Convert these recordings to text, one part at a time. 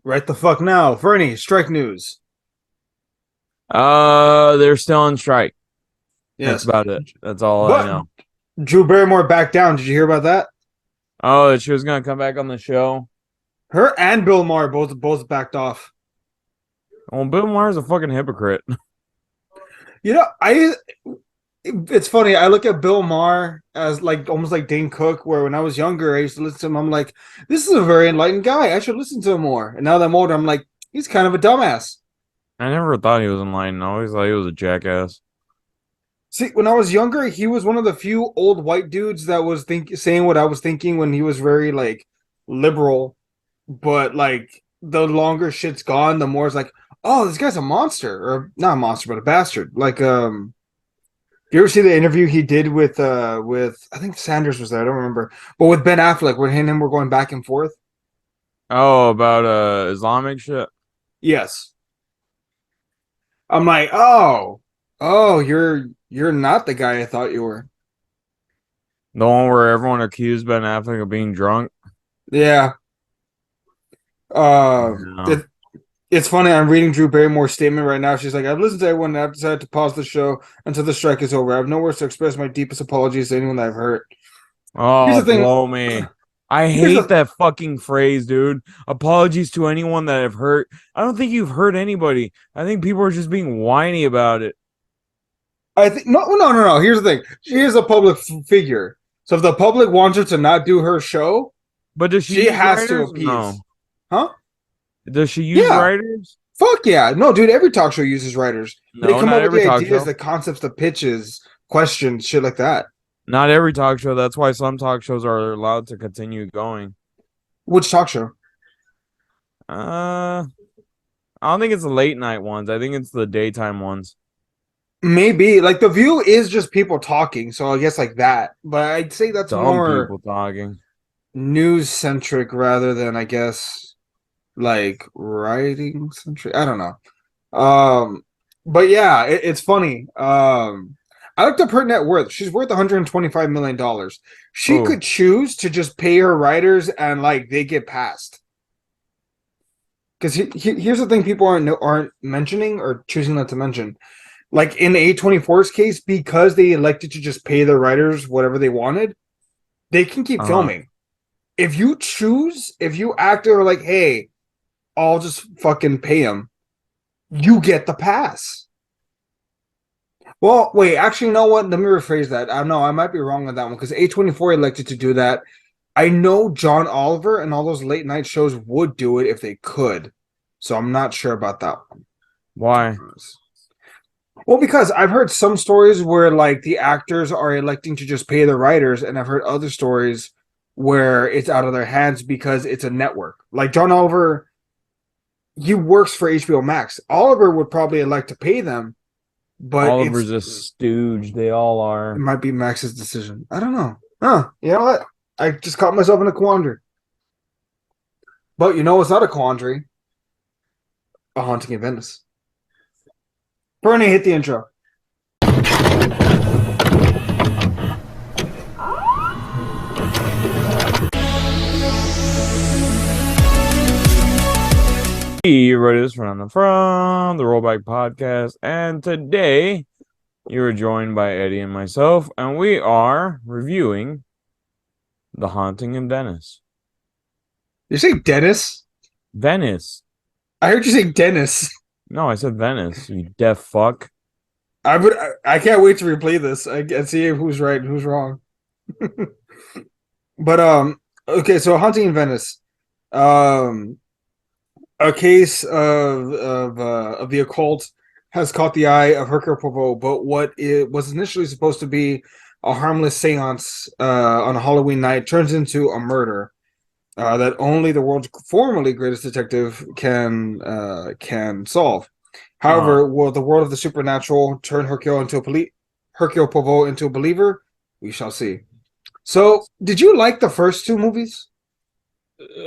Right the fuck now. Fernie, strike news. They're still on strike. That's Yes. about it. That's all I But know. Drew Barrymore backed down. Did you hear about that? Oh, that she was gonna come back on the show. Her and Bill Maher both backed off. Well, Bill Maher's a fucking hypocrite. You know, I it's funny. I look at Bill Maher as like almost like Dane Cook, where when I was younger, I used to listen to him. I'm like, this is a very enlightened guy. I should listen to him more. And now that I'm older, I'm like, he's kind of a dumbass. I never thought he was in line. I always thought he was a jackass. See, when I was younger, he was one of the few old white dudes that was saying what I was thinking when he was very like liberal. But like the longer shit's gone, the more it's like, oh, this guy's a monster, or not a monster, but a bastard. Like, you ever see the interview he did with I think Sanders was there, I don't remember, but with Ben Affleck, when he and him were going back and forth. Oh, about Islamic shit. Yes, I'm like, oh, you're not the guy I thought you were. The one where everyone accused Ben Affleck of being drunk. Yeah. Yeah. It, it's funny. I'm reading Drew Barrymore's statement right now. She's like, I've listened to everyone and I've decided to pause the show until the strike is over. I have no words to express my deepest apologies to anyone that I've hurt. Here's Oh, the thing. blow me. I Here's hate the that fucking phrase, dude. Apologies to anyone that I've hurt. I don't think you've hurt anybody. I think people are just being whiny about it. I think no. Here's the thing. She is a public figure. So if the public wants her to not do her show, But does she she use has to writers? appease. No. Huh? Does she use Yeah. writers? Fuck yeah. No, dude, every talk show uses writers. They No, come not up with every the talk ideas, show. the concepts, the pitches, questions, shit like that. Not every talk show. That's why some talk shows are allowed to continue going. Which talk show? I don't think it's the late night ones. I think it's the daytime ones. Maybe. Like the view is just people talking, so I guess like that. But I'd say that's Dumb more people talking. news centric rather than I guess like writing centric. I don't know. But yeah, it's funny. I looked up her net worth. She's worth 125 million dollars. She Oh, could choose to just pay her writers and like they get passed. Because here's the thing: people aren't mentioning or choosing not to mention. Like in A24's case, because they elected to just pay their writers whatever they wanted, they can keep uh-huh. filming. If you choose, if you act or like, hey, I'll just fucking pay them, you get the pass. Well, wait, actually, you know what? Let me rephrase that. I know I might be wrong on that one because A24 elected to do that. I know John Oliver and all those late night shows would do it if they could. So I'm not sure about that one. Why? Well, because I've heard some stories where like the actors are electing to just pay the writers, and I've heard other stories where it's out of their hands because it's a network. Like John Oliver, he works for HBO Max. Oliver would probably elect to pay them, but Oliver's a stooge. They all it are. might be Max's decision. I don't know. Huh. You know what? I just caught myself in a quandary. But you know what's not a quandary? A Haunting in Venice. Bernie, hit the intro. Hey, everybody, this is from the Rollback Podcast. And today you are joined by Eddie and myself, and we are reviewing The Haunting in Venice. You say Dennis? Venice. I heard you say Dennis. No, I said Venice, you deaf fuck. I can't wait to replay this. I can see who's right and who's wrong. But okay, so Haunting in Venice. Um a case of the occult has caught the eye of Hercule Poirot, but what it was initially supposed to be a harmless seance on a Halloween night turns into a murder that only the world's formerly greatest detective can solve. Uh, However, will the world of the supernatural turn Hercule Poirot into a believer? We shall see. So, did you like the first two movies?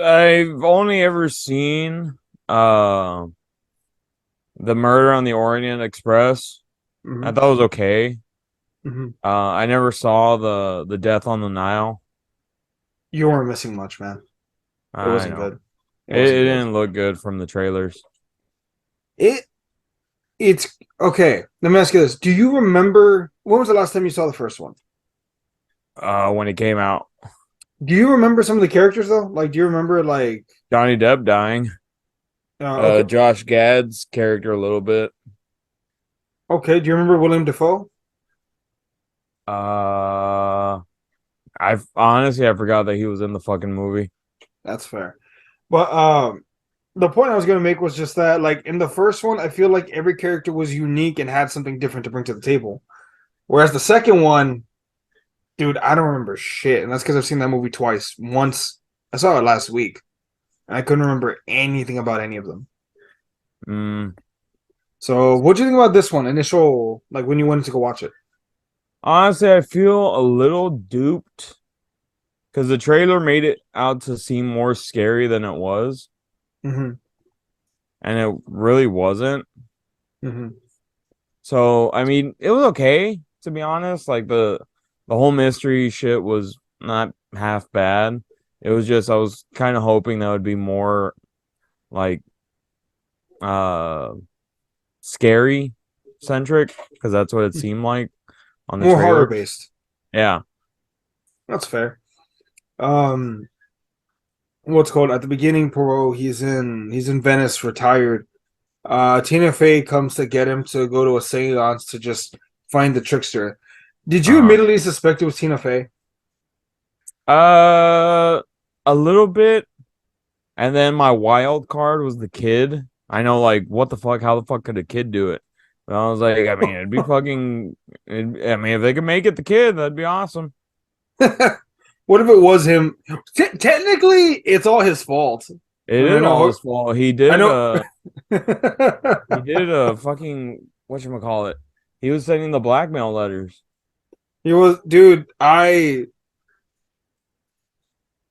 I've only ever seen uh The Murder on the Orient Express. I Mm-hmm. thought it was okay. Mm-hmm. I never saw the Death on the Nile. You weren't missing much, man. It I wasn't know. good. It It wasn't good. didn't look good from the trailers. It it's okay. Let me ask you this: do you remember when was the last time you saw the first one? When it came out, Do you remember some of the characters though? Like, do you remember like Johnny Depp dying. okay, Josh Gad's character a little bit. okay? Do you remember William Defoe? Uh, I forgot that he was in the fucking movie. That's fair. But the point I was gonna make was just that like in the first one, I feel like every character was unique and had something different to bring to the table. Whereas the second one, dude, I don't remember shit, and that's because I've seen that movie twice. Once I saw it last week, and I couldn't remember anything about any of them. Mm. So, what do you think about this one? Initial, like when you wanted to go watch it. Honestly, I feel a little duped because the trailer made it out to seem more scary than it was, Mm-hmm. and it really wasn't. Mm-hmm. So, I mean, it was okay to be honest. Like the whole mystery shit was not half bad. It was just I was kind of hoping that would be more like uh scary centric because that's what it seemed like on the More horror trailer. based. Yeah. That's fair. Um, what's called at the beginning, Poirot, he's in Venice, retired. Tina Fey comes to get him to go to a seance to just find the trickster. Did you Uh-huh. immediately suspect it was Tina Fey? Uh, a little bit, and then my wild card was the kid. I know, like, what the fuck? How the fuck could a kid do it? But I was like, I mean, it'd be fucking. I mean, if they could make it the kid, that'd be awesome. What if it was him? Technically, it's all his fault. It I mean, is all his fault. He I did know. he did a fucking whatchamacallit. He was sending the blackmail letters. He was, dude.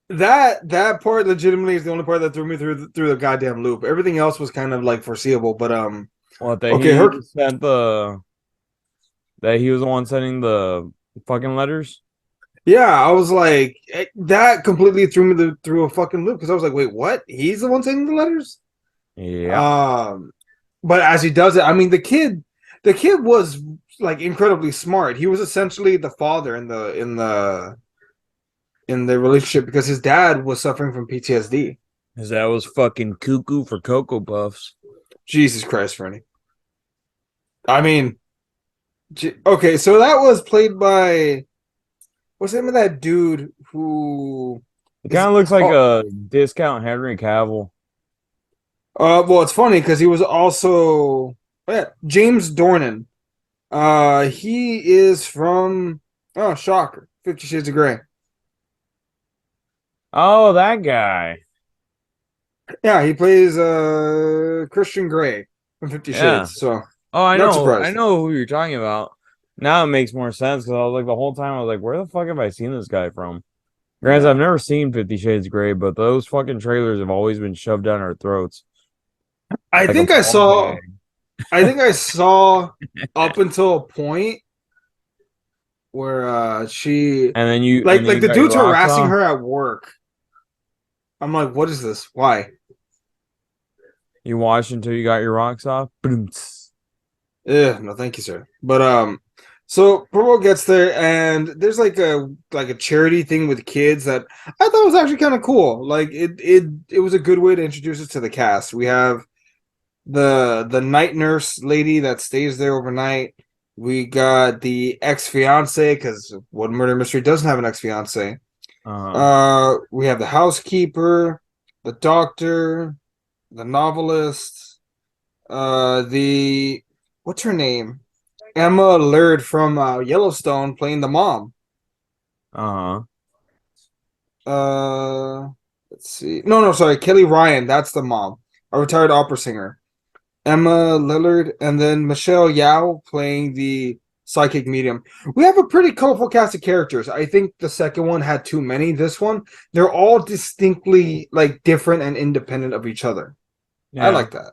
That part legitimately is the only part that threw me through the goddamn loop. Everything else was kind of like foreseeable, but What that okay, he her, sent that he was the one sending the fucking letters. yeah, I was like that completely threw me through a fucking loop because I was like, wait, what? He's the one sending the letters? Yeah. Um, but as he does it, I mean, the kid was like incredibly smart. He was essentially the father in the relationship because his dad was suffering from PTSD. Cause that was fucking cuckoo for Cocoa Puffs. Jesus Christ, Fernie. I mean, okay, so that was played by what's the name of that dude who It kind is of looks like oh a discount Henry Cavill. well it's funny because he was also yeah, James Dornan. He is from oh shocker, 50 Shades of Grey. Oh, that guy. Yeah, he plays Christian Grey from 50 Yeah. Shades. So Oh, I not know. I surprised. know who you're talking about. Now it makes more sense because I was like the whole time I was like, where the fuck have I seen this guy from? Granted, I've Yeah. never seen 50 Shades Grey, but those fucking trailers have always been shoved down our throats I like a think I ball saw gag. I think I saw up until a point where she And then like you the got your dude's rocks harassing off. her at work. I'm like, what is this? Why? You watch until you got your rocks off. Boom-ts. Yeah, no, thank you, sir. But so Pearl gets there and there's like a charity thing with kids that I thought was actually kind of cool. Like it was a good way to introduce us to the cast. We have the night nurse lady that stays there overnight. We got the ex fiance because what murder mystery doesn't have an ex fiance. Uh-huh. We have the housekeeper, the doctor, the novelist, the what's her name? Emma Laird from Yellowstone playing the mom. Uh-huh. Uh, let's see. No, sorry, Kelly Ryan. That's the mom, a retired opera singer. Emma Lillard, and then Michelle Yao playing the psychic medium. We have a pretty colorful cast of characters. I think the second one had too many. This one, they're all distinctly like different and independent of each other. I Yeah. like that.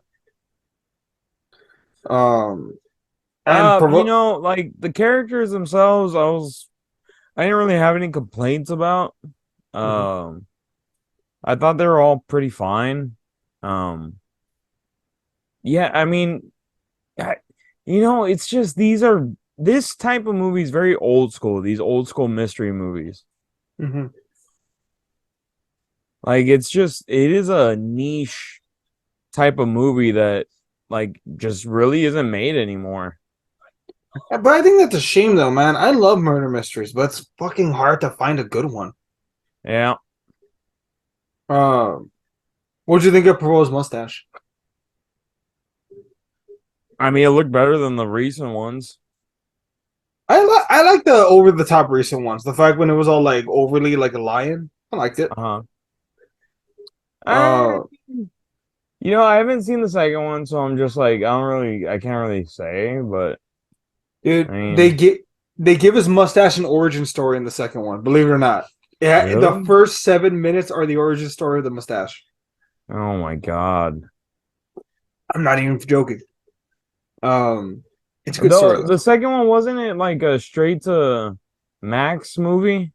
And provo- Like the characters themselves, I didn't really have any complaints about. Mhm. Um, I thought they were all pretty fine. Um, yeah, I mean, I, it's just this type of movies very old school. These old school mystery movies. Hmm. Like it is a niche type of movie that like just really isn't made anymore. But I think that's a shame, though, man. I love murder mysteries, but it's fucking hard to find a good one. Yeah. Um, what'd you think of Perot's mustache? I mean, it looked better than the recent ones. I like the over the top recent ones. The fact when it was all like overly like a lion, I liked it. Uh-huh. I, Uh, I haven't seen the second one, so I'm just like, I can't really say, but I dude, mean, they give his mustache an origin story in the second one. Believe it or not, yeah, the really? first 7 minutes are the origin story of the mustache. Oh my God. I'm not even joking. Um, it's a good story The though. second one wasn't it like a straight to Max movie?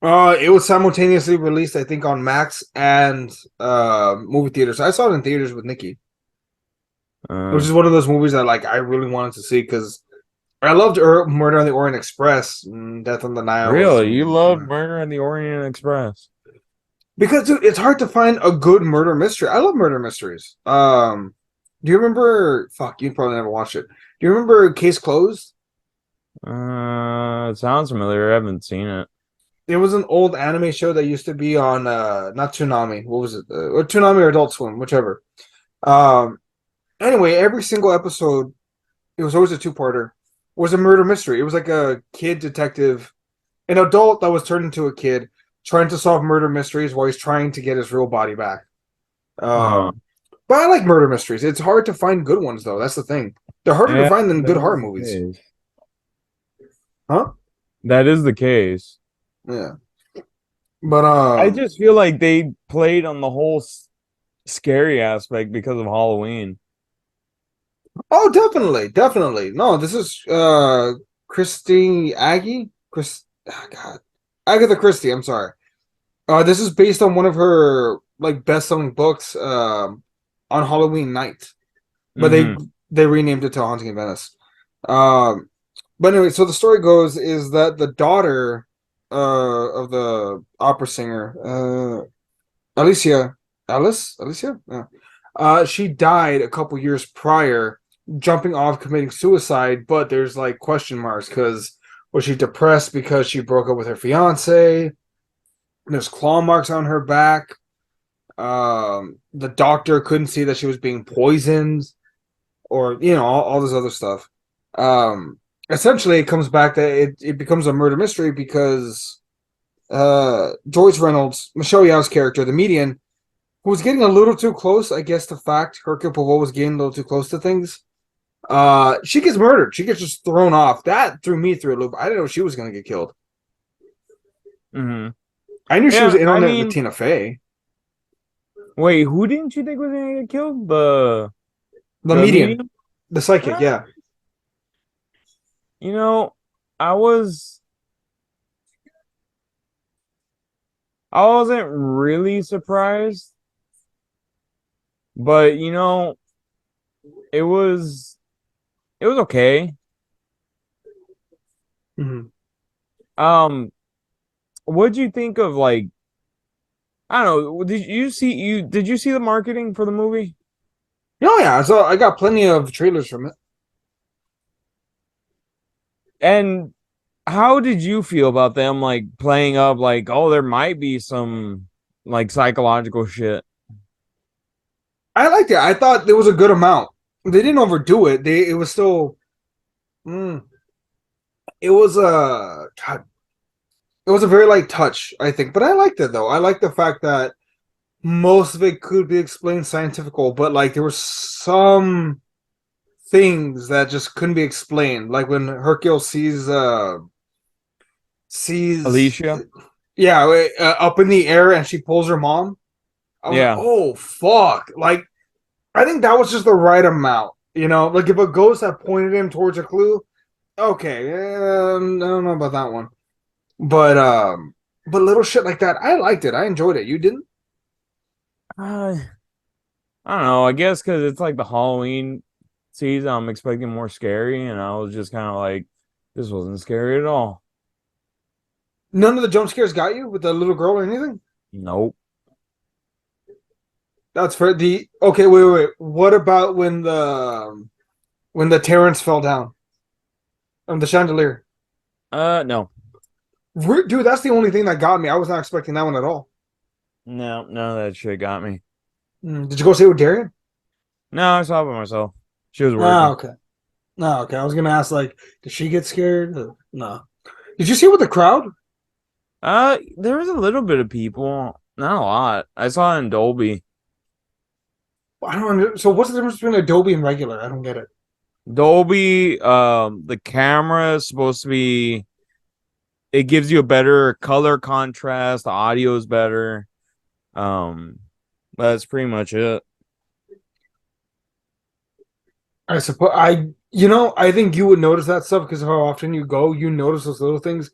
It was simultaneously released, I think, on Max and movie theaters. I saw it in theaters with Nikki, which Uh, is one of those movies that like I really wanted to see because I loved Murder on the Orient Express, Death on the Niles, really? You and love Murder on the Orient Express? because dude, it's hard to find a good murder mystery. I love murder mysteries. Do you remember? Fuck, you probably never watched it. Do you remember Case Closed? It sounds familiar. I haven't seen it. It was an old anime show that used to be on not Toonami. What was it? Or Toonami or Adult Swim, whichever. Um, anyway, every single episode, it was always a two-parter. Was a murder mystery. It was like a kid detective, an adult that was turned into a kid, trying to solve murder mysteries while he's trying to get his real body back. Uh, But I like murder mysteries. It's hard to find good ones, though. That's the thing. They're harder to yeah, find than that good is horror the movies. case. Huh? That is the case. Yeah. But I just feel like they played on the whole scary aspect because of Halloween. oh, definitely, definitely. No, this is Christine Aggie, God, Agatha Christie. I'm sorry. This is based on one of her like best-selling books, on Halloween night, but Mm-hmm. they renamed it to Haunting in Venice. Um, but anyway, so the story goes is that the daughter of the opera singer, Alicia, Alicia, yeah. She died a couple years prior, jumping off committing suicide. But there's like question marks because was she depressed because she broke up with her fiance? There's claw marks on her back. The doctor couldn't see that she was being poisoned, or all this other stuff. Essentially, it comes back that it becomes a murder mystery because Joyce Reynolds, Michelle Yeoh's character, the median, who was getting a little too close, I guess the fact Hercule Poirot was getting a little too close to things. She gets murdered. She gets just thrown off. That threw me through a loop. I didn't know she was gonna get killed. Mm-hmm. I knew she was Yeah, in I on it with mean, Tina Fey. wait, who didn't you think was gonna get killed? The The median, medium? the psychic, Eh, yeah. you know, I was I wasn't really surprised, but it was it was okay. Mm-hmm. Um, what'd you think of like I don't know, did you see the marketing for the movie? Oh yeah, so I got plenty of trailers from it. And how did you feel about them like playing up like, oh, there might be some like psychological shit? I liked it. I thought there was a good amount. They didn't overdo it. It was still, mm, it was a God, it was a very light touch, I think. But I liked it though. I like the fact that most of it could be explained scientifical, but like there were some things that just couldn't be explained. Like when Hercule sees Alicia? yeah, up in the air and she pulls her mom. I was like, Yeah. oh fuck! Like I think that was just the right amount. Like if a ghost had pointed him towards a clue, okay, I don't know about that one. But little shit like that, I liked it. I enjoyed it. You didn't? Uh, I don't know. I guess because it's like the Halloween season, I'm expecting more scary, and I was just kind of like, this wasn't scary at all. None of the jump scares got you with the little girl or anything? Nope. That's for the okay. Wait. What about when the Terrence fell down on the chandelier? No. Dude, that's the only thing that got me. I was not expecting that one at all. No, none of that shit got me. Did you go see it with Darian? No, I saw it by myself. She was Ah, working. okay. No, okay. I was gonna ask, like, did she get scared? No. Did you see it with the crowd? There was a little bit of people, not a lot. I saw it in Dolby. I don't know. So what's the difference between Adobe and regular? I don't get it. Dolby, the camera is supposed to be, it gives you a better color contrast, the audio is better. That's pretty much it. I suppose I think you would notice that stuff because of how often you go. You notice those little things.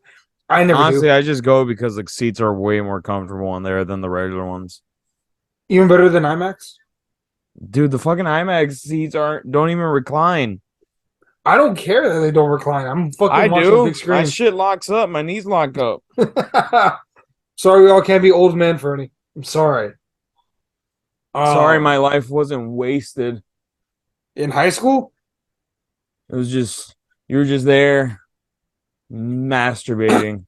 I never Honestly, do. I just go because the seats are way more comfortable in there than the regular ones. Even better than IMAX. Dude, the fucking IMAX seats don't even recline. I don't care that they don't recline. I'm I fucking watching the big do. My screen. shit locks up. My knees lock up. Sorry, we all can't be old men, Fernie. I'm sorry. Sorry, my Um, life wasn't wasted. in high school, It was just you were just there masturbating.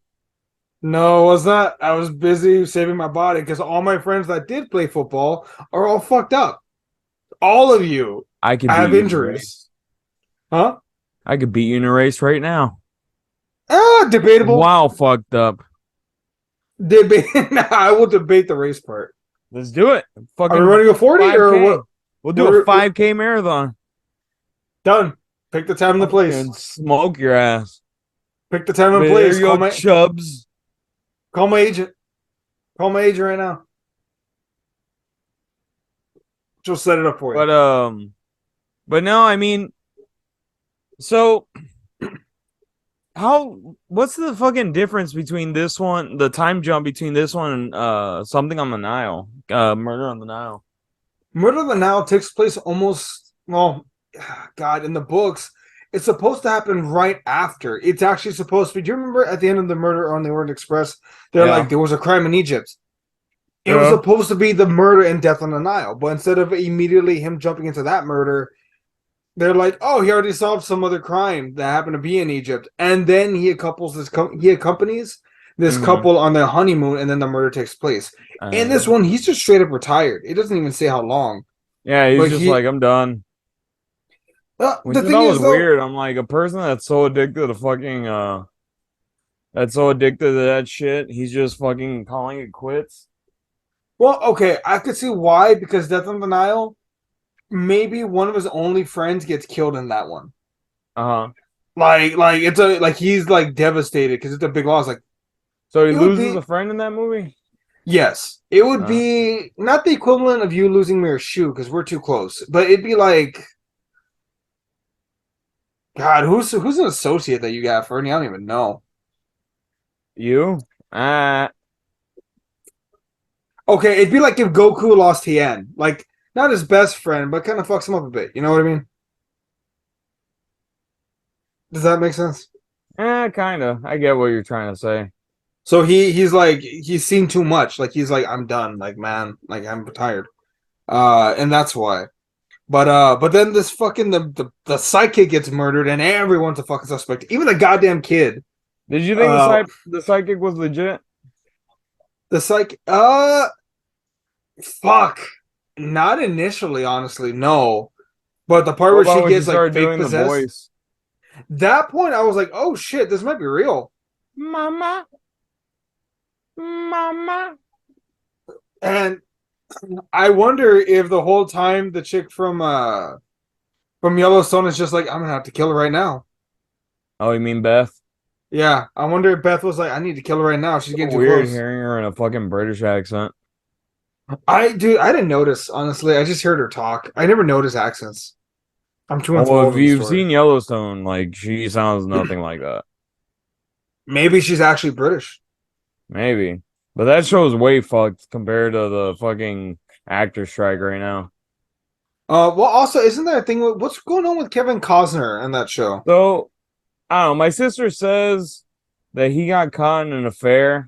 no, was not. I was busy saving my body because all my friends that did play football are all fucked up. All of you I could beat have you in a injuries, race. huh? I could beat you in a race right now. Debatable. Wow, fucked up. Debate. I will debate the race part. Let's do it. Are we Fucking running a 40 or 5K. what? We'll do a We're 5K marathon. done. Pick the time and the I'll place. fucking smoke your ass. Pick the time and There place. you go, chubs. Call my agent. Call my agent right now. She'll set it up for you. But but no, I mean, so what's the fucking difference between this one, the time jump between this one and something on the Nile? Murder on the Nile. Murder of the Nile takes place almost, well, God, in the books, it's supposed to happen right after. It's actually supposed to be. Do you remember at the end of the Murder on the Orient Express? They're like, Yeah. there was a crime in Egypt. It was Yeah. supposed to be the murder and death on the Nile, but instead of immediately him jumping into that murder, they're like, oh, he already solved some other crime that happened to be in Egypt, and then he accompanies this Mm-hmm. couple on their honeymoon, and then the murder takes place. In this one, he's just straight up retired. It doesn't even say how long, Yeah, he's but just like, I'm done. Which the I thing thought was is though, weird. I'm like, a person that's so addicted to fucking that's so addicted to that shit, he's just fucking calling it quits. well, okay, I could see why because Death on the Nile, maybe one of his only friends gets killed in that one. Uh-huh. Like it's a like he's like devastated because it's a big loss. Like So he it would loses be a friend in that movie? yes, it would Uh, be not the equivalent of you losing me or shoe because we're too close, but it'd be like God, who's an associate that you got, Fernie? I don't even know. you? Uh Okay, it'd be like if Goku lost Tien, like not his best friend, but kind of fucks him up a bit. You know what I mean? Does that make sense? kinda. I get what you're trying to say. So he's like he's seen too much. Like he's like I'm done. Like man, like I'm tired. And that's why. But then this fucking the sidekick gets murdered and everyone's a fucking suspect, even the goddamn kid. Did you think Uh, the psychic was legit? the psych. Fuck. Not initially, honestly, no. But the part What where she about when she gets like started fake doing the possessed, voice? that point I was like, oh shit, this might be real. Mama, mama. And I wonder if the whole time the chick from Yellowstone is just like, I'm gonna have to kill her right now. Oh, you mean Beth? Yeah, I wonder if Beth was like, I need to kill her right now. She's So getting too weird close. hearing her in a fucking British accent. I didn't notice, honestly. I just heard her talk. I never noticed accents. I'm too Well, if enthralled in the you've story. seen Yellowstone, like she sounds nothing like that. Maybe she's actually British. Maybe. But that show's way fucked compared to the fucking actor strike right now. Well, also, isn't there a thing? What's going on with Kevin Costner in that show? So I don't know. My sister says that he got caught in an affair,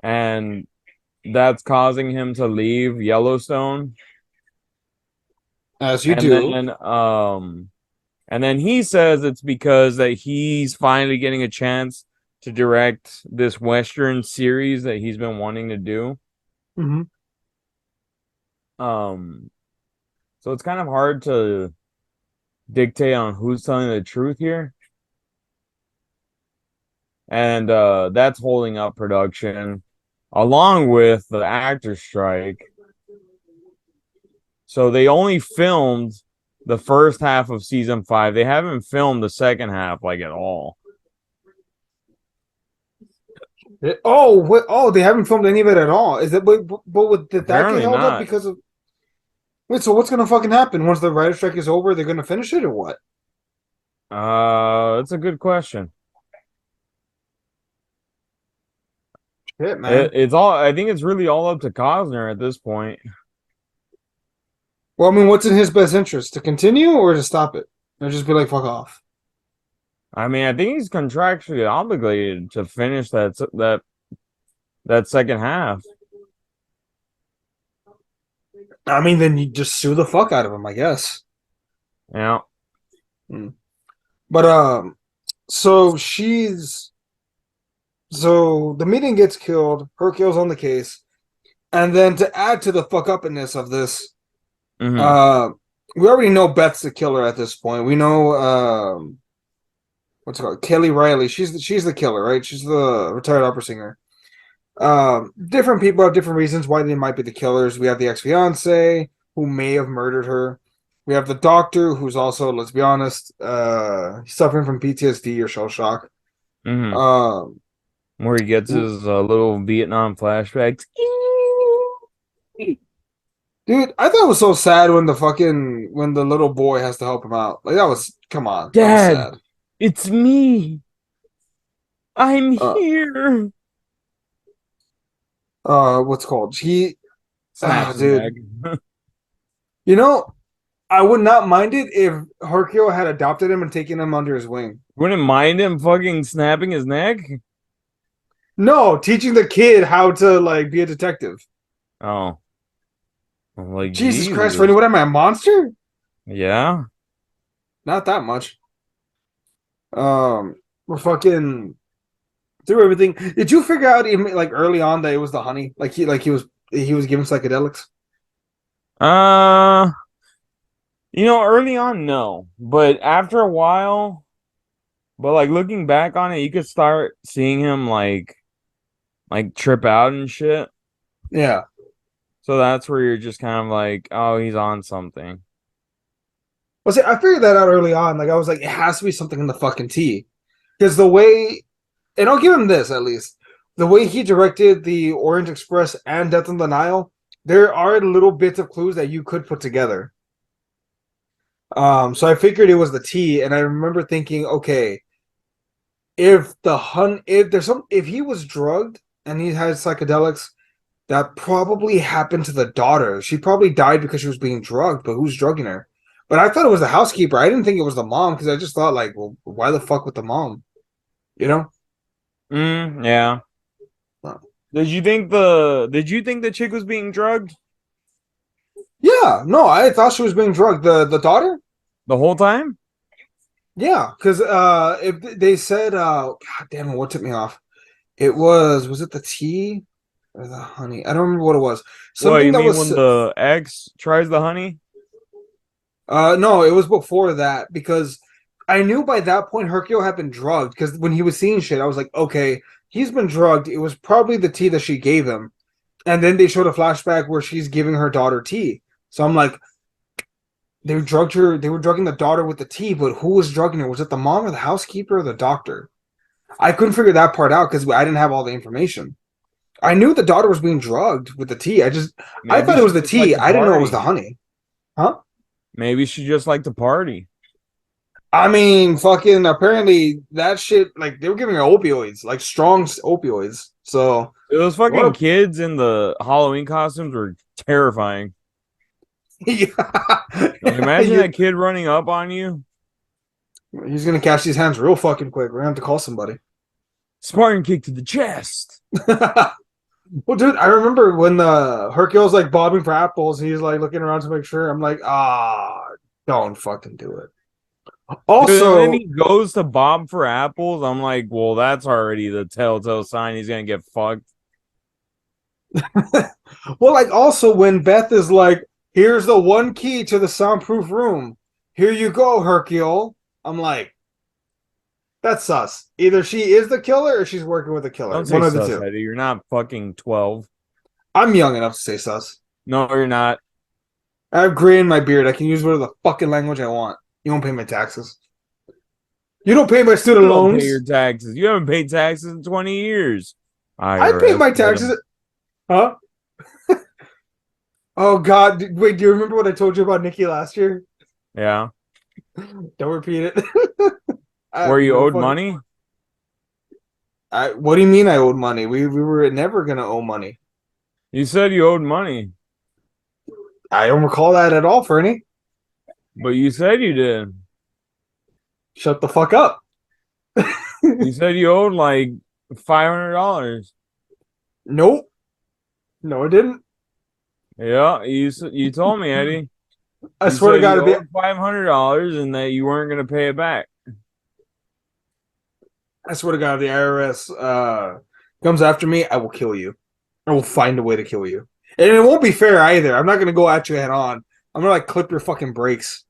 and that's causing him to leave Yellowstone. As you And do. then and then he says it's because that he's finally getting a chance to direct this Western series that he's been wanting to do. Mm-hmm. Um so it's kind of hard to dictate on who's telling the truth here. And that's holding up production along with the actor strike. So they only filmed the first half of season 5. They haven't filmed the second half like at all. Oh, they haven't filmed any of it at all. Is it? Did that get Apparently held up not. because of? Wait, so what's gonna fucking happen once the writer strike is over? They're gonna finish it or what? That's a good question. Shit, man. It's all. I think it's really all up to Cosner at this point. Well, I mean, what's in his best interest to continue or to stop it, or just be like, fuck off? I mean, I think he's contractually obligated to finish that second half. I mean, then you just sue the fuck out of him, I guess. Yeah. But so so the meeting gets killed. Hercule's on the case, and then to add to the fuck upness of this, Mm-hmm. we already know Beth's the killer at this point. We know what's it called, Kelly Riley. She's the killer, right? She's the retired opera singer. Different people have different reasons why they might be the killers. We have the ex-fiance who may have murdered her. We have the doctor who's also, let's be honest, suffering from PTSD or shell shock. Mm-hmm. Um, Where he gets his little Vietnam flashbacks. dude, I thought it was so sad when the little boy has to help him out. Like that was, come on, that was Dad, sad. it's me. I'm Uh, here. what's it called? Snaps his neck. Dude, you know, I would not mind it if Hercule had adopted him and taken him under his wing. Wouldn't mind him fucking snapping his neck. No, teaching the kid how to like be a detective. Oh, I'm like Jesus Christ, Freddie, Jesus. what am I, a monster? Yeah. Not that much. We're fucking through everything. Did you figure out even like early on that it was the honey? He was given psychedelics. Uh, early on, no, but after a while, but like looking back on it, you could start seeing him like trip out and shit. Yeah. So that's where you're just kind of like, oh, he's on something. Well, see, I figured that out early on. Like I was like, it has to be something in the fucking tea, because the way, and I'll give him this at least, the way he directed the Orient Express and Death on the Nile, there are little bits of clues that you could put together. So I figured it was the tea, and I remember thinking, okay, if he was drugged and he had psychedelics, that probably happened to the daughter. She probably died because she was being drugged, but who's drugging her? But I thought it was the housekeeper. I didn't think it was the mom because I just thought like, well, why the fuck with the mom? You know? Yeah. Huh. Did you think the chick was being drugged Yeah, no, I thought she was being drugged. The daughter? the whole time? Yeah, because if they said God damn it, what took me off? Was it the tea or the honey? I don't remember what it was. What, Something you that mean was when the ex tries the honey? no, it was before that because I knew by that point Hercule had been drugged because when he was seeing shit, I was like, okay, he's been drugged. It was probably the tea that she gave him. And then they showed a flashback where she's giving her daughter tea. So I'm like, they were drugging the daughter with the tea, but who was drugging her? Was it the mom or the housekeeper or the doctor? I couldn't figure that part out because I didn't have all the information. I knew the daughter was being drugged with the tea. I Maybe thought it she was the just liked tea. to I didn't know it was the party. honey. Huh? Maybe she just liked to party. I mean, fucking apparently that shit, like they were giving her opioids, like strong opioids. So Those What fucking a kids in the Halloween costumes were terrifying. yeah. Like, imagine that kid running up on you. He's gonna catch these hands real fucking quick. We're gonna have to call somebody. Spartan kick to the chest. Well, dude, I remember when the Hercule's like bobbing for apples. He's like looking around to make sure. I'm like, don't fucking do it. Dude, and then Also, he goes to Bob for apples. I'm like, well, that's already the telltale sign he's gonna get fucked. well, like also when Beth is like, "Here's the one key to the soundproof room. Here you go, Hercule." I'm like, that's sus. Either she is the killer or she's working with a killer. Don't say One of the sus, two. Eddie. You're not fucking 12. I'm young enough to say sus. No, you're not. I have gray in my beard. I can use whatever the fucking language I want. You don't pay my taxes. You don't pay my You student don't pay your loans. taxes. You haven't paid taxes in 20 years. I pay IRS, my get 'em. taxes. Huh? Oh God! Wait, do you remember what I told you about Nikki last year? Yeah. Don't repeat it. I Where have you no owed fucking. money? What do you mean I owed money? We were never gonna owe money. You said you owed money, I don't recall that at all, Fernie. but you said you did. Shut the fuck up. You said you owed like $500. Nope. No, I didn't. Yeah, you told me, Eddie. I You swear to said God, you owed $500 and that you weren't gonna pay it back. I swear to God, if the IRS comes after me, I will kill you. I will find a way to kill you, and it won't be fair either. I'm not gonna go at you head on. I'm gonna like clip your fucking brakes.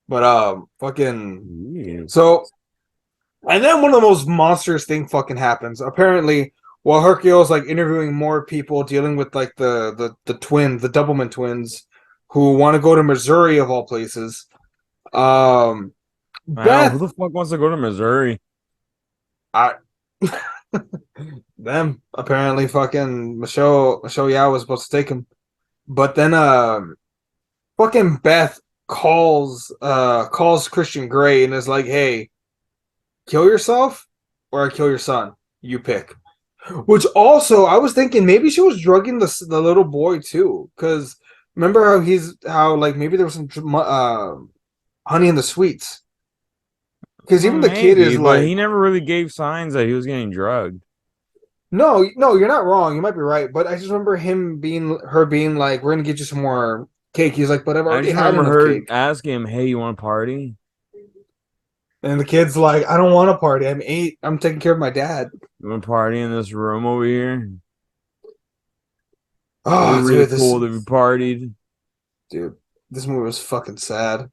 But fucking Yeah. so, and then one of the most monstrous thing fucking happens. Apparently, while Hercule's like interviewing more people dealing with like the Doublemint twins, who want to go to Missouri of all places. Um, Wow, who Beth, the fuck wants to go to Missouri? I them apparently fucking Michelle Yao was supposed to take him, but then fucking Beth calls Christian Grey and is like, "Hey, kill yourself or I kill your son. You pick." Which also, I was thinking maybe she was drugging the little boy too, because remember how like maybe there was some honey in the sweets, because Well, even the kid maybe, is but like, he never really gave signs that he was getting drugged. no, you're not wrong. You might be right, but I just remember her being like, "We're gonna get you some more cake." He's like, "But I've I already just had remember enough her cake." asking him, "Hey, you want to party?" And the kid's like, "I don't want to party. I'm 8. I'm taking care of my dad." You want to party in this room over here? It'd be Oh, really cool to be partied. dude, this movie was fucking sad.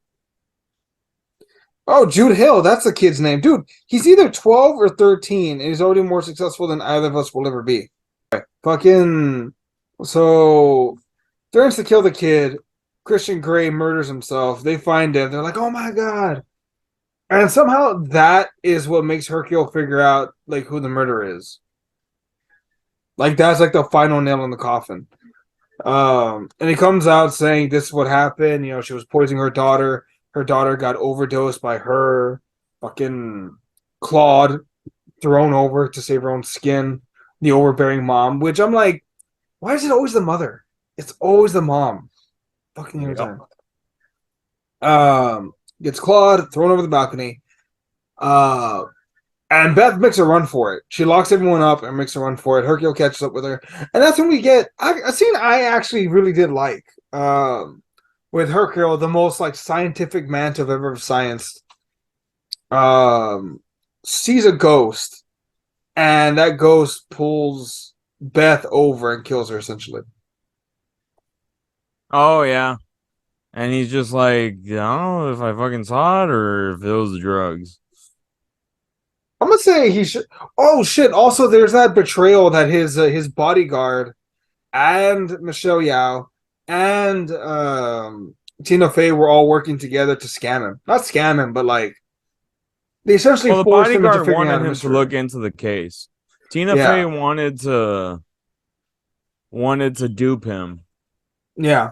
Oh, Jude Hill, that's the kid's name. Dude, he's either 12 or 13, and he's already more successful than either of us will ever be. Fucking. So, turns to kill the kid. Christian Grey murders himself. They find him. They're like, oh my God. And somehow that is what makes Hercule figure out, like, who the murderer is. Like, that's like the final nail in the coffin. And he comes out saying this is what happened. You know, she was poisoning her daughter. Her daughter got overdosed by her. Fucking Claude thrown over to save her own skin. The overbearing mom, which I'm like, why is it always the mother? It's always the mom. Fucking every Yep. time. Gets Claude thrown over the balcony. Uh, and Beth makes a run for it. She locks everyone up and makes a run for it. Hercule catches up with her, and that's when we get a scene I actually really did like. With Hercule, the most like scientific man to have ever scienced, sees a ghost, and that ghost pulls Beth over and kills her essentially. Oh yeah, and he's just like, I don't know if I fucking saw it or if it was the drugs. I'm gonna say he should. Oh shit! Also, there's that betrayal that his bodyguard and Michelle Yao and Tina Fey were all working together to scam him. Not scam him, but like they essentially Well, the forced him into bodyguard figuring wanted out a him to mystery. look into the case. Tina Fey Yeah, wanted to dupe him. yeah.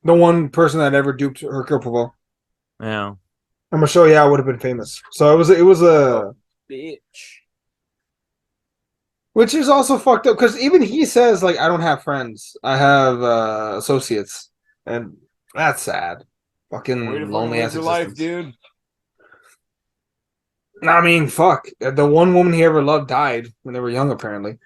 The one person that ever duped Hercule Poirot. Yeah. And Michelle Yao would have been famous. So it was Oh, a bitch. Which is also fucked up because even he says like I don't have friends, I have associates, and that's sad. Way to Fucking fucking lonely live ass your life, existence. dude. I mean, fuck. The one woman he ever loved died when they were young, apparently.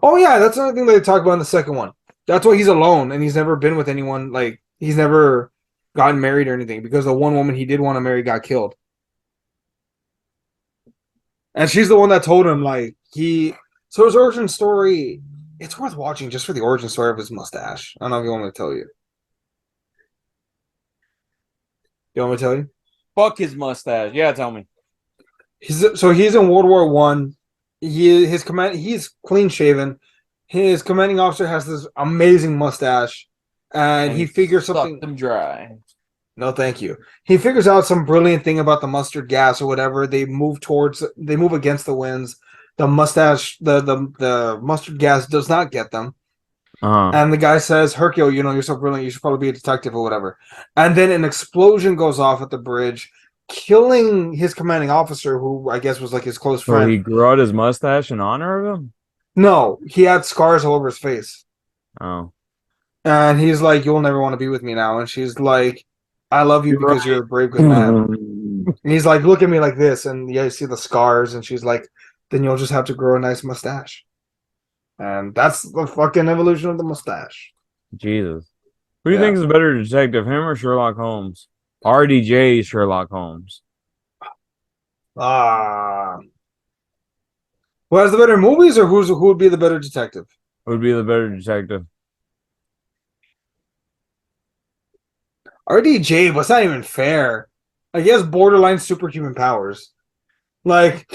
Oh yeah, that's another thing they talk about in the second one. That's why he's alone and he's never been with anyone. Like he's never gotten married or anything because the one woman he did want to marry got killed, and she's the one that told him like he. So his origin story, it's worth watching just for the origin story of his mustache. I don't know if you want me to tell you. You want me to tell you? Fuck his mustache. Yeah, tell me. He's in World War One. He's clean shaven. His commanding officer has this amazing mustache, and And he he figures sucked something. them dry. No, thank you. He figures out some brilliant thing about the mustard gas or whatever. They move against the winds. The mustache, the mustard gas does not get them. Uh-huh. And the guy says, Hercule, you're so brilliant. You should probably be a detective or whatever. And then an explosion goes off at the bridge, killing his commanding officer, who I guess was like his close So he friend. grew out his mustache in honor of him? No, he had scars all over his face. Oh. And he's like, you'll never want to be with me now. And she's like, I love you You're because you're a brave, good man. right. And he's like, look at me like this. And yeah, you see the scars. And she's like, then you'll just have to grow a nice mustache. And that's the fucking evolution of the mustache. Jesus. Who do you Yeah. think is a better detective, him or Sherlock Holmes? RDJ Sherlock Holmes. Ah. Who has the better movies or who would be the better detective? Who would be the better detective? RDJ, but it's not even fair. Like, he has borderline superhuman powers. Like,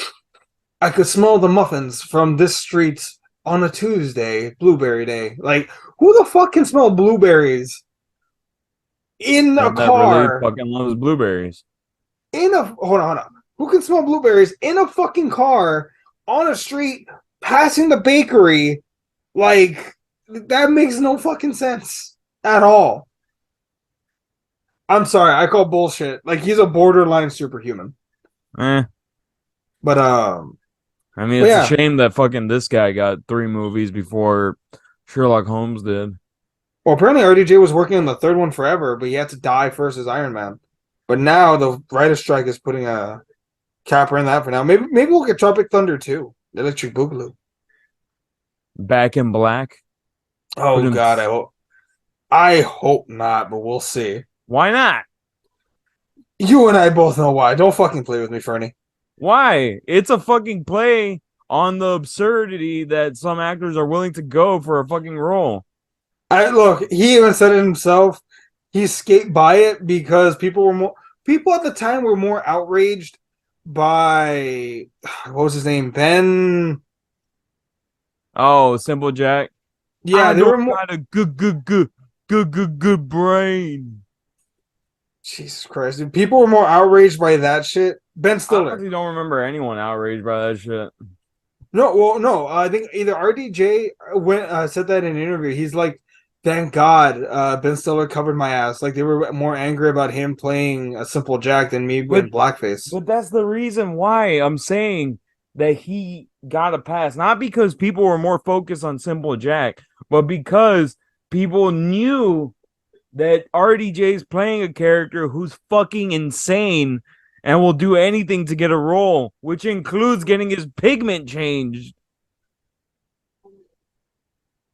I could smell the muffins from this street on a Tuesday, blueberry day. Like, who the fuck can smell blueberries in Guy a that really car? fucking loves blueberries. Hold on. Who can smell blueberries in a fucking car on a street passing the bakery? Like, that makes no fucking sense at all. I'm sorry, I call bullshit. Like, he's a borderline superhuman. Eh. But I mean, but it's a yeah. shame that fucking this guy got 3 movies before Sherlock Holmes did. Well, apparently RDJ was working on the third one forever, but he had to die first as Iron Man. But now the writer's strike is putting a capper in that for now. Maybe we'll get Tropic Thunder too. Electric Boogaloo. Back in Black. Oh God, I hope not, but we'll see. Why not? You and I both know why. Don't fucking play with me, Fernie. Why? It's a fucking play on the absurdity that some actors are willing to go for a fucking role. Look, he even said it himself. He escaped by it because people at the time were more outraged by what was his name? Ben. Oh, Simple Jack. Yeah, I they don't were more. got a good brain. Jesus Christ, dude. People were more outraged by that shit. Ben I Stiller. honestly don't remember anyone outraged by that shit. No, well, no. I think either RDJ went said that in an interview. He's like, "Thank God, Ben Stiller covered my ass." Like they were more angry about him playing a simple Jack than me But in blackface. but that's the reason why I'm saying that he got a pass. Not because people were more focused on Simple Jack, but because people knew that RDJ's playing a character who's fucking insane and will do anything to get a role, which includes getting his pigment changed.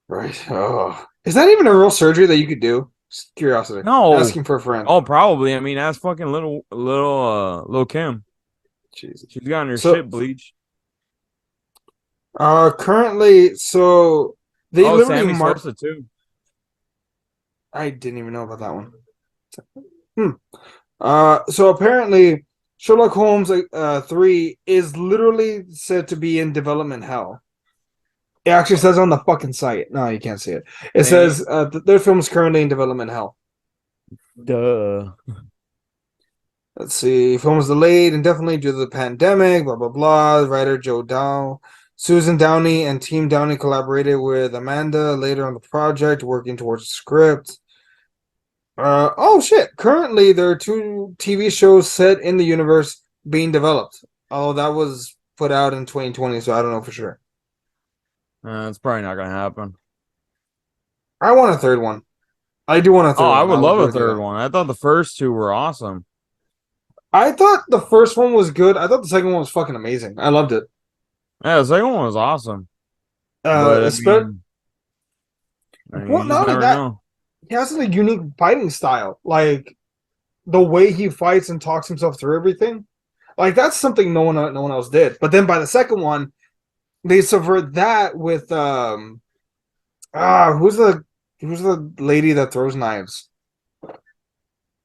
Right. Oh, is that even a real surgery that you could do? Just curiosity. No. Asking for a friend. Oh, probably. I mean, that's fucking little Kim. Jesus. She's gotten her So, shit bleached. currently, so they Oh, literally Sammy mark. Sosa too. I didn't even know about that one. So apparently, Sherlock Holmes 3 is literally said to be in development hell. It actually says on the fucking site. No, you can't see it. It Ain't says their film is currently in development hell. duh. Let's see. Film was delayed indefinitely due to the pandemic. Blah blah blah. Writer Joe Dow, Susan Downey, and Team Downey collaborated with Amanda later on the project, working towards the script. Oh shit! Currently, there are 2 TV shows set in the universe being developed. Although that was put out in 2020, so I don't know for sure. It's probably not gonna happen. I want a third one. I do want a Oh, third I one. would I would love a really do third that. one. I thought the first two were awesome. I thought the first one was good. I thought the second one was fucking amazing. I loved it. Yeah, the second one was awesome. But Especially, you well, just not only never that, know. he has a unique fighting style. Like the way he fights and talks himself through everything. Like that's something no one else did. But then by the second one, they subvert that with who's the lady that throws knives?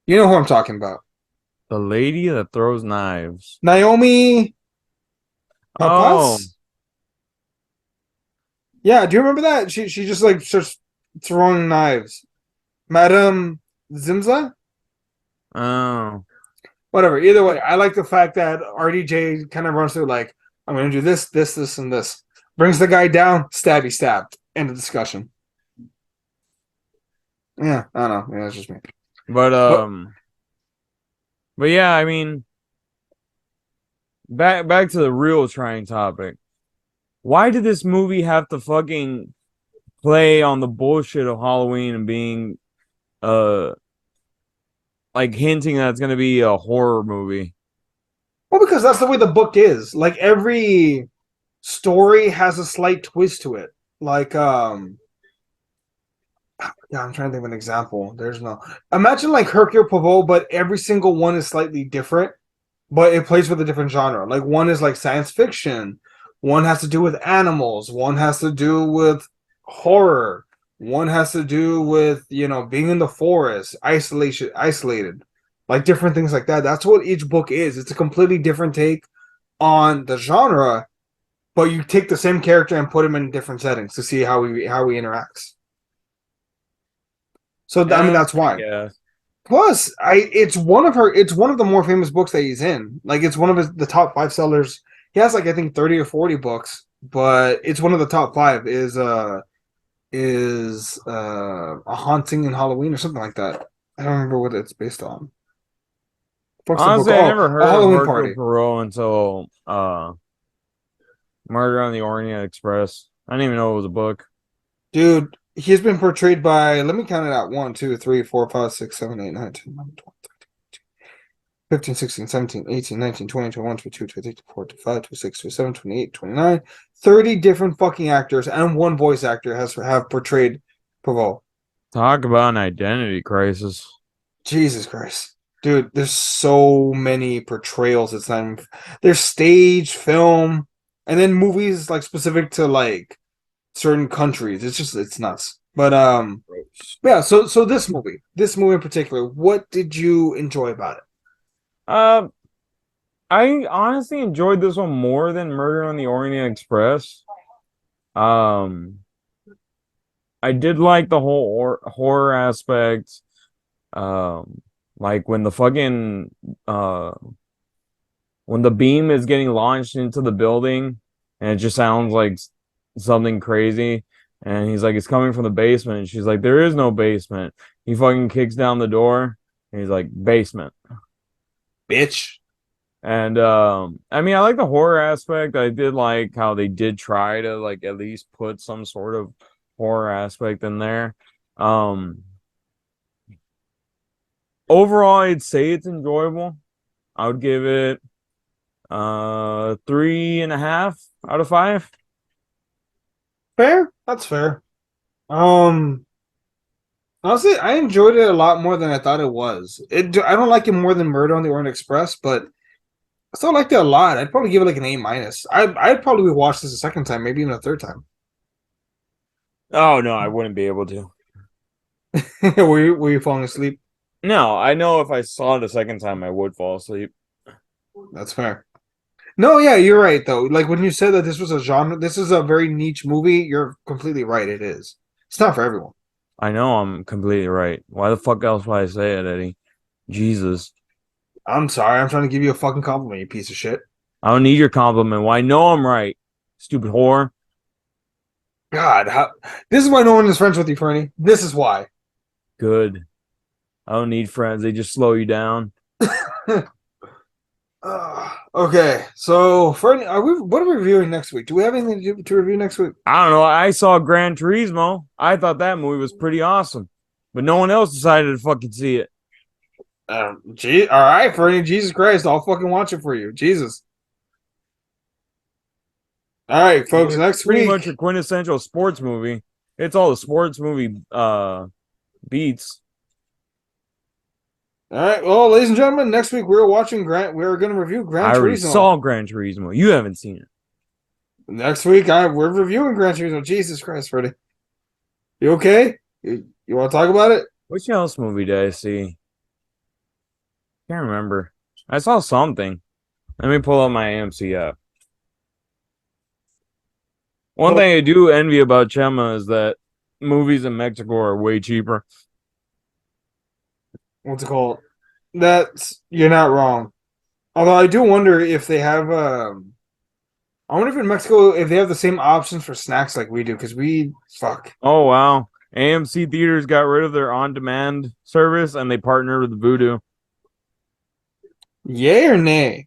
You know who I'm talking about. The lady that throws knives. Naomi Oh, Papas? Yeah, do you remember that? She just like starts throwing knives. Madame Zimza? oh. Whatever. Either way, I like the fact that RDJ kind of runs through like, I'm gonna do this, and this. Brings the guy down, stabby stabbed. End of discussion. Yeah, I don't know. Yeah, it's just me. But But but yeah, I mean, back to the real trying topic. Why did this movie have to fucking play on the bullshit of Halloween and being uh like hinting that it's gonna be a horror movie? well, because that's the way the book is. Like every story has a slight twist to it. Like yeah, I'm trying to think of an example. There's no imagine like Hercule Poirot, but every single one is slightly different, but it plays with a different genre. Like one is like science fiction, one has to do with animals, one has to do with horror, one has to do with being in the forest, isolated, like different things like that. That's what each book is. It's a completely different take on the genre, but you take the same character and put him in different settings to see how he interacts. So I mean that's I why. guess. Plus, it's one of the more famous books that he's in. Like it's one of the top five sellers. He has like I think 30 or 40 books, but it's one of the top five a haunting in Halloween or something like that. I don't remember what it's based on. Fuck's the book? Honestly, I Oh, never a heard of Halloween Hercule party. Poirot until Murder on the Orient Express. I didn't even know it was a book. Dude, he's been portrayed by let me count it out. 1, 2, 3, 4, 5, 6, 7, 8, 9, 10, 11, 12, 15, 16, 17, 18, 19, 20, 21, 22, 23, 24, 25, 26, 27, 28, 29. 30 different fucking actors and one voice actor have portrayed Pavol. Talk about an identity crisis. Jesus Christ. Dude, there's so many portrayals. It's not even, there's stage, film, and then movies like specific to like certain countries. It's nuts. But yeah, so this movie in particular, what did you enjoy about it? Uh, I honestly enjoyed this one more than Murder on the Orient Express. Um, I did like the whole horror aspect. Um, like when the fucking uh when the beam is getting launched into the building and it just sounds like something crazy. And he's like, it's coming from the basement. And she's like, there is no basement. He fucking kicks down the door and he's like, basement. Bitch. And I mean, I like the horror aspect. I did like how they did try to like at least put some sort of horror aspect in there. Um Overall, I'd say it's enjoyable. I would give it 3.5 out of 5. Fair? That's fair. Um Honestly, I enjoyed it a lot more than I thought it was. I don't like it more than Murder on the Orient Express, but I still liked it a lot. I'd probably give it like an A minus. I'd probably watch this a second time, maybe even a third time. Oh no, I wouldn't be able to. Were you falling asleep? No, I know if I saw it a second time, I would fall asleep. That's fair. No, yeah, you're right though. Like when you said that this is a very niche movie, you're completely right. It is. It's not for everyone. I know I'm completely right. Why the fuck else would I say it, Eddie? Jesus. I'm sorry. I'm trying to give you a fucking compliment, you piece of shit. I don't need your compliment. Well, I know I'm right. Stupid whore. God, this is why no one is friends with you, Fernie. This is why. Good. I don't need friends. They just slow you down. Okay, so what are we reviewing next week? Do we have anything to review next week? I don't know. I saw Gran Turismo. I thought that movie was pretty awesome, but no one else decided to fucking see it. All right, Fernie, Jesus Christ, I'll fucking watch it for you. Jesus. All right, I mean, folks, it's next pretty week. much a quintessential sports movie. It's all the sports movie beats. All right, well, ladies and gentlemen, next week we're watching We're going to review Gran I already Turismo. saw Gran Turismo. You haven't seen it. Next week, we're reviewing Gran Turismo. Jesus Christ, Freddie, you okay? You want to talk about it? Which else movie did I see? Can't remember. I saw something. Let me pull up my AMC app. One Well, thing I do envy about Chema is that movies in Mexico are way cheaper. what's it called? That's you're not wrong. Although I do wonder if they have. I wonder if in Mexico if they have the same options for snacks like we do because we fuck. Oh wow. AMC theaters got rid of their on-demand service and they partnered with Vudu. Yay or nay?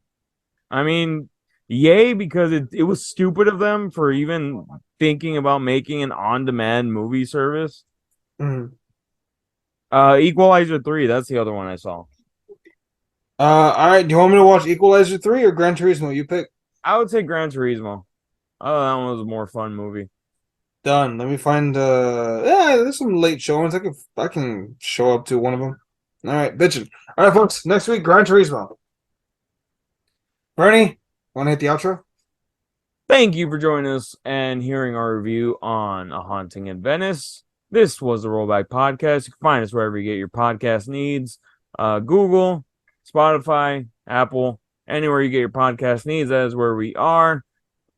I mean, yay, because it was stupid of them for even thinking about making an on-demand movie service. Mm. Equalizer 3, that's the other one I saw. All right. Do you want me to watch Equalizer 3 or Gran Turismo? You pick. I would say Gran Turismo. Oh, that one was a more fun movie. Done. Let me find. Yeah, there's some late showings. I can show up to one of them. All right, bitching. All right, folks. Next week, Gran Turismo. Bernie, want to hit the outro? Thank you for joining us and hearing our review on A Haunting in Venice. This was the Rollback Podcast. You can find us wherever you get your podcast needs. Google, Spotify, Apple, anywhere you get your podcast needs, that is where we are.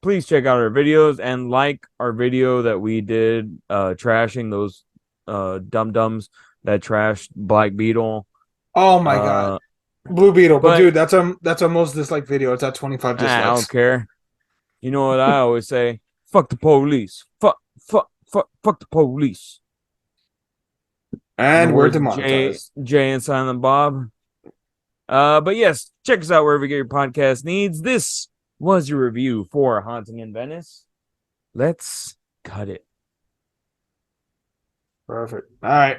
Please check out our videos and like our video that we did trashing those dum-dums that trashed Black Beetle. Oh my god, Blue Beetle. But But dude, that's our most disliked video. It's at 25 I don't dislikes. care. You know what I always say? Fuck the police. Fuck the police. In the And we're words of demonetized. Jay and Silent Bob. But yes, check us out wherever you get your podcast needs. This was your review for Haunting in Venice. Let's cut it. Perfect. All right.